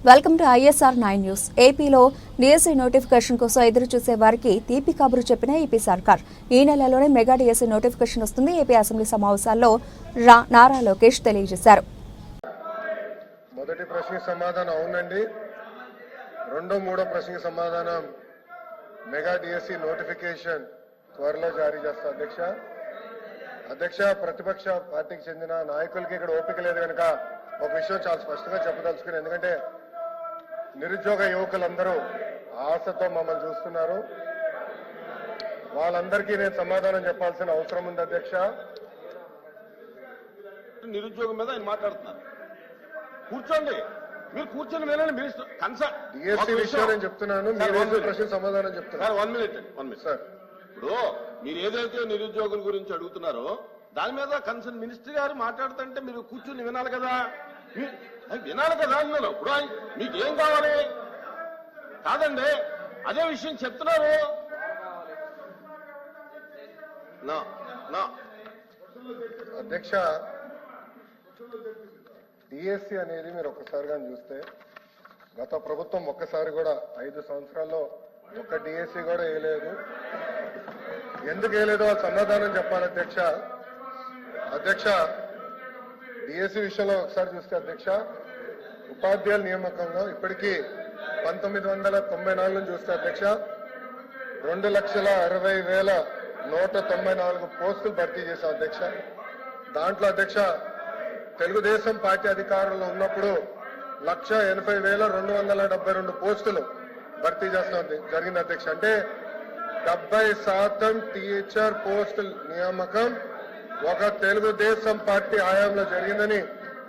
Welcome to ISR 9 news. ఏపీలో DSC notification కోసం ఎదురు చూసే వారికి తీపి కబురు చెప్పిన ఏపీ సర్కార్ ఈ నెలలోనే మెగా డిఎస్సీ నోటిఫికేషన్ వస్తుంది. ఏపీ అసెంబ్లీ సమావేశాల్లో నారా లోకేష్ తెలియజేశారు. మొదటి ప్రశ్నకి సమాధానం అవునండి. రెండో మూడో ప్రశ్నకి సమాధానం మెగా డిఎస్సీ నోటిఫికేషన్ త్వరలో జారీ చేస్తా. అధ్యక్ష ప్రతిపక్ష పార్టీకి చెందిన నాయకులకి ఇక్కడ ఓపిక లేదు కనుక ఒక విషయం చాలా స్పష్టంగా చెప్పదలుచుకుని, ఎందుకంటే నిరుద్యోగ యువకులందరూ ఆశతో మమ్మల్ని చూస్తున్నారు. వాళ్ళందరికీ నేను సమాధానం చెప్పాల్సిన అవసరం ఉంది అధ్యక్ష. నిరుద్యోగం మీద ఆయన మాట్లాడుతున్నారు. కూర్చోండి, మీరు కూర్చొని వెళ్ళండి. మినిస్టర్ డిఎస్సీ విషయం నేను చెప్తున్నాను, మీరు ప్రశ్న సమాధానం చెప్తున్నారు. 1 minute సార్. ఇప్పుడు మీరు ఏదైతే నిరుద్యోగుల గురించి అడుగుతున్నారో దాని మీద కన్సర్న్ మినిస్టర్ గారు మాట్లాడుతుంటే మీరు కూర్చుని వినాలి కదా. అన్నాను. ఇప్పుడు మీకు ఏం కావాలి కాదండి, అదే విషయం చెప్తున్నారు. అధ్యక్ష, డిఎస్సీ అనేది మీరు ఒక్కసారిగా చూస్తే గత ప్రభుత్వం ఒక్కసారి కూడా 5 సంవత్సరాల్లో ఒక్క డిఎస్సీ కూడా వేయలేదు. ఎందుకు వేయలేదో ఆ సమాధానం చెప్పాలి అధ్యక్ష. డిఎస్సీ విషయంలో ఒకసారి చూస్తే అధ్యక్ష, ఉపాధ్యాయుల నియామకంలో ఇప్పటికీ 1994 నుంచి చూస్తే అధ్యక్ష 2,60,194 పోస్టులు భర్తీ చేశాం అధ్యక్ష. దాంట్లో అధ్యక్ష తెలుగుదేశం పార్టీ అధికారంలో ఉన్నప్పుడు 1,80,272 పోస్టులు భర్తీ చేస్తాం జరిగింది అధ్యక్ష. అంటే 70% టీచర్ పోస్టుల నియామకం ఒక తెలుగుదేశం పార్టీ హయాంలో జరిగిందని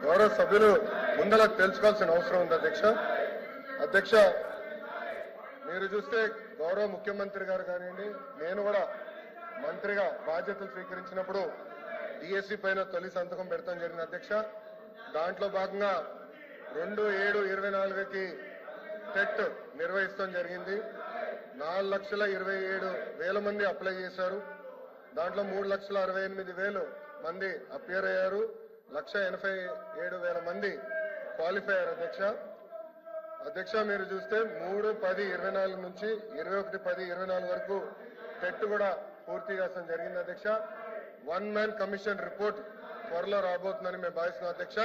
గౌరవ సభ్యులు ముందర తెలుసుకోవాల్సిన అవసరం ఉంది అధ్యక్ష. మీరు చూస్తే గౌరవ ముఖ్యమంత్రి గారు కానివ్వండి, నేను కూడా మంత్రిగా బాధ్యతలు స్వీకరించినప్పుడు డిఎస్సీ పైన తొలి సంతకం పెడతాం జరిగింది అధ్యక్ష. దాంట్లో భాగంగా 2/7/24కి టెట్ నిర్వహిస్తాం జరిగింది. 4,27,000 మంది అప్లై చేశారు. దాంట్లో 3,68,000 మంది అపియర్ అయ్యారు. 1,87,000 మంది క్వాలిఫై అయ్యారు అధ్యక్ష. మీరు చూస్తే 3/10/24 నుంచి 21/10/24 వరకు టెట్ కూడా పూర్తి చేస్తాం జరిగింది అధ్యక్ష. 1 మ్యాన్ కమిషన్ రిపోర్ట్ త్వరలో రాబోతుందని మేము భావిస్తున్నాం అధ్యక్ష.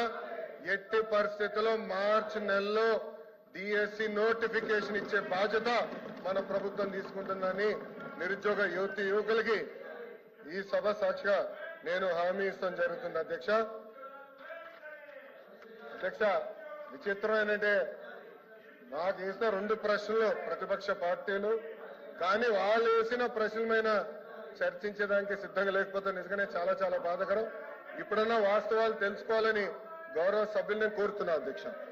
ఎట్టి పరిస్థితుల్లో మార్చి నెలలో డిఎస్సీ నోటిఫికేషన్ ఇచ్చే బాధ్యత మన ప్రభుత్వం తీసుకుంటుందని నిరుద్యోగ యువకులకి ఈ సభ సాక్షిగా నేను హామీ ఇస్తాం జరుగుతుంది అధ్యక్ష. విచిత్రం ఏంటంటే నాకు వేసిన 2 ప్రశ్నలు ప్రతిపక్ష పార్టీలు, కానీ వాళ్ళు వేసిన ప్రశ్నల మీద చర్చించడానికి సిద్ధంగా లేకపోతే నిజంగానే చాలా చాలా బాధాకరం. ఇప్పుడన్నా వాస్తవాలు తెలుసుకోవాలని గౌరవ సభ్యుల్ని కోరుతున్నా అధ్యక్ష.